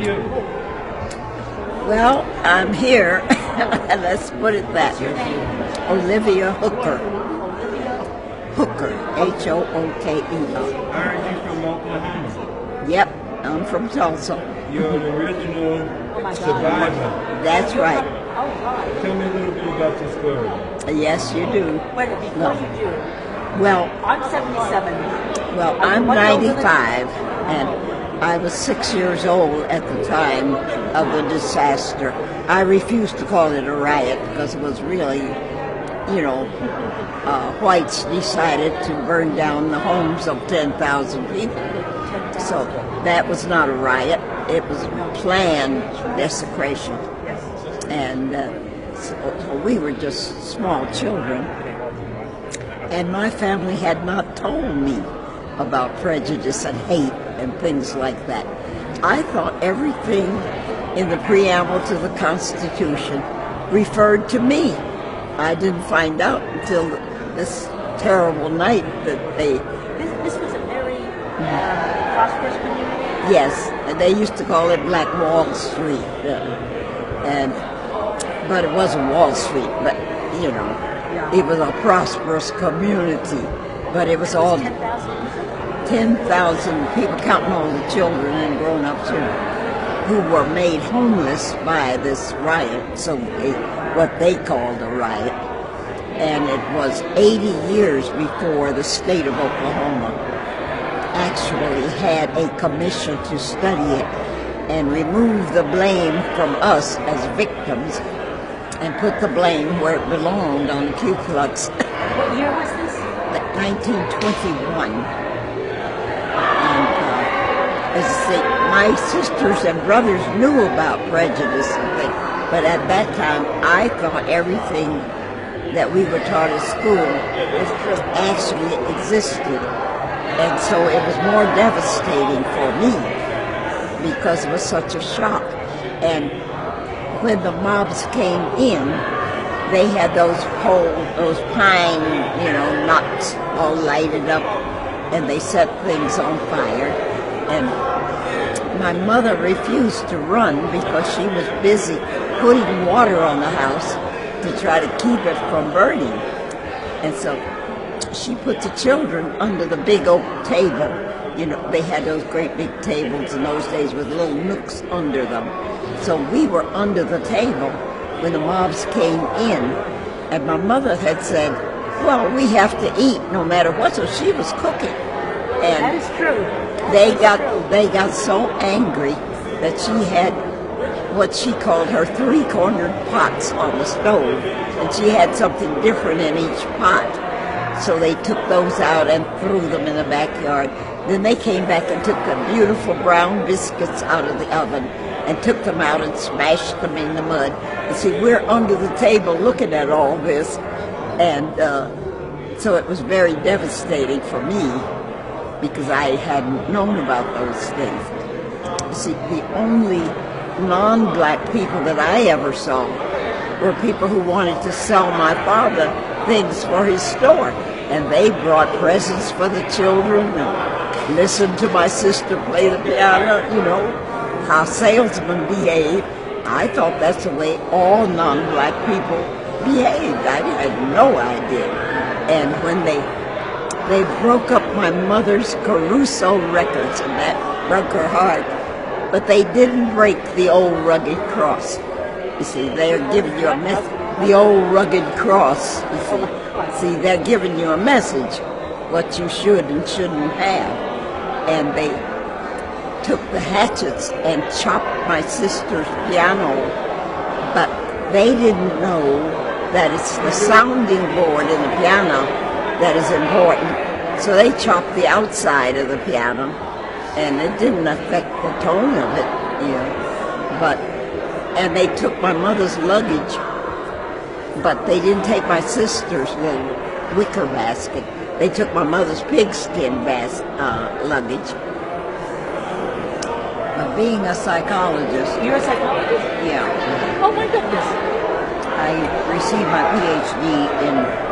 you? Well, I'm here. Let's put it that way. Olivia Hooker. Hooker. H-O-O-K-E-R. I heard you from Oklahoma. Yep, I'm from Tulsa. You're an original survivor. That's right. Tell me a little bit about your story. Yes, you do. Wait, before you do, Well, I'm 77. well, I'm 95, and I was 6 years old at the time of the disaster. I refused to call it a riot because it was really, whites decided to burn down the homes of 10,000 people. So that was not a riot. It was planned desecration. And so we were just small children. And my family had not told me about prejudice and hate and things like that. I thought everything in the preamble to the Constitution referred to me. I didn't find out until this terrible night that they... This was a very prosperous community? Yes, and they used to call it Black Wall Street. But it wasn't Wall Street, but, it was a prosperous community. But it was all 10,000 people, counting all the children and grown-ups who were made homeless by this riot, so what they called a riot. And it was 80 years before the state of Oklahoma actually had a commission to study it and remove the blame from us as victims and put the blame where it belonged on the Ku Klux. What year was this? 1921. And as I say, my sisters and brothers knew about prejudice and things, but at that time I thought everything that we were taught at school actually existed. And so it was more devastating for me because it was such a shock. And when the mobs came in, they had those pine, knots all lighted up, and they set things on fire. And my mother refused to run because she was busy putting water on the house to try to keep it from burning. And so she put the children under the big oak table. They had those great big tables in those days with little nooks under them. So we were under the table when the mobs came in, and my mother had said, well, we have to eat no matter what, so she was cooking. And that is true. They got so angry that she had what she called her three-cornered pots on the stove, and she had something different in each pot. So they took those out and threw them in the backyard. Then they came back and took the beautiful brown biscuits out of the oven and took them out and smashed them in the mud. And see, we're under the table looking at all this. And so it was very devastating for me because I hadn't known about those things. See, the only non-black people that I ever saw were people who wanted to sell my father things for his store. And they brought presents for the children and listened to my sister play the piano, how salesmen behave. I thought that's the way all non-black people behaved. I had no idea. And when they broke up my mother's Caruso records, and that broke her heart, but they didn't break the old rugged cross. You see, they're giving you a message. The old rugged cross, you see. See, they're giving you a message, what you should and shouldn't have. And they took the hatchets and chopped my sister's piano, but they didn't know that it's the sounding board in the piano that is important. So they chopped the outside of the piano, and it didn't affect the tone of it, and they took my mother's luggage, but they didn't take my sister's little wicker basket. They took my mother's pigskin luggage. Being a psychologist. You're a psychologist? Yeah. Oh my goodness. I received my PhD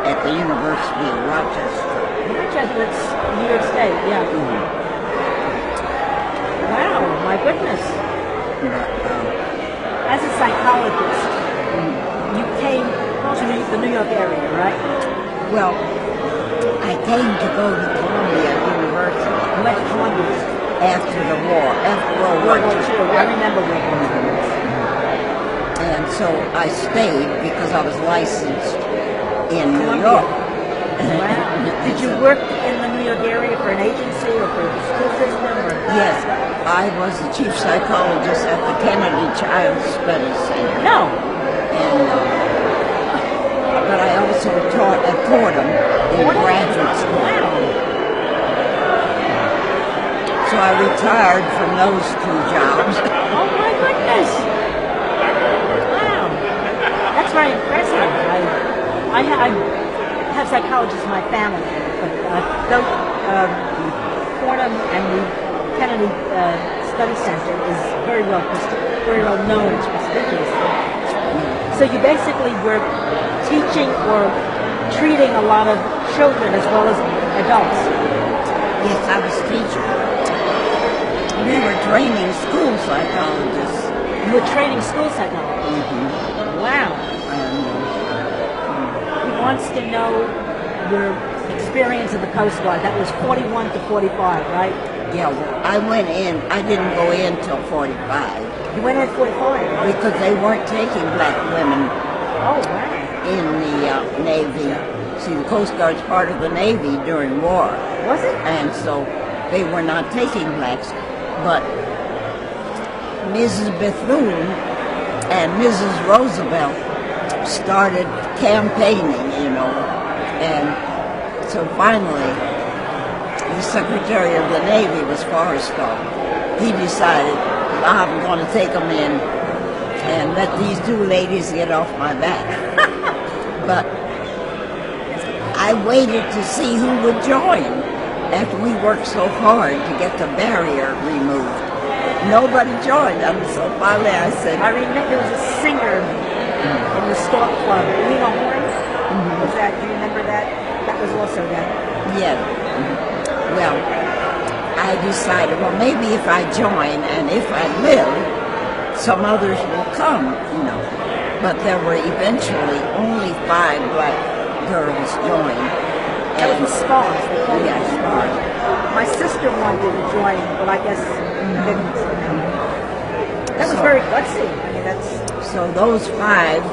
at the University of Rochester. Rochester, that's New York State, yeah. Mm-hmm. Wow, my goodness. As a psychologist, you came to the New York area, right? Well, I came to go to Columbia University. You went to Columbia. After the war, after World War World War II. II. I remember World War II. And so I stayed because I was licensed in New Columbia. York. Wow. Did you work in the New York area for an agency or for the school system? Or? Yes, I was the chief psychologist at the Kennedy Child Studies Center. No. And, but I also taught at Fordham in graduate school. Wow. So I retired from those two jobs. Oh my goodness! Wow, that's very impressive. I have psychologists in my family, but Fordham and the Kennedy Study Center is very well known. It's prestigious. So you basically were teaching or treating a lot of children as well as adults. Yes, I was teaching. We were training school psychologists. You were training school psychologists. Wow. He wants to know your experience of the Coast Guard. That was 41 to 45, right? Yeah, well, I went in. I didn't go in till 45. You went in at 45? Because they weren't taking black women Oh, wow. in the Navy. See, the Coast Guard's part of the Navy during war. Was it? And so they were not taking blacks. But Mrs. Bethune and Mrs. Roosevelt started campaigning, and so finally the Secretary of the Navy was Forrestal. He decided, I'm going to take them in and let these two ladies get off my back. But I waited to see who would join after we worked so hard to get the barrier removed. Nobody joined them, so finally I said... I remember there was a singer in the Stork Club, Lena Horne. Was that, do you remember that? That was also that. Yeah. Well, I decided, well, maybe if I join and if I live, some others will come, But there were eventually only 5 black girls joined. That was the Spars. Yes, Spars. My sister wanted to join, but I guess didn't. That was very gutsy. I mean, that's... So those 5,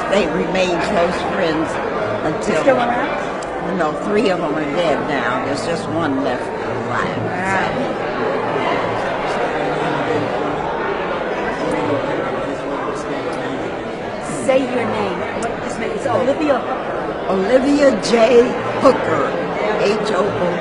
they remained close friends until... Still around? No, 3 of them are dead now. There's just 1 left alive. Say your name. It's Olivia. Olivia J. Hooker, Hooker.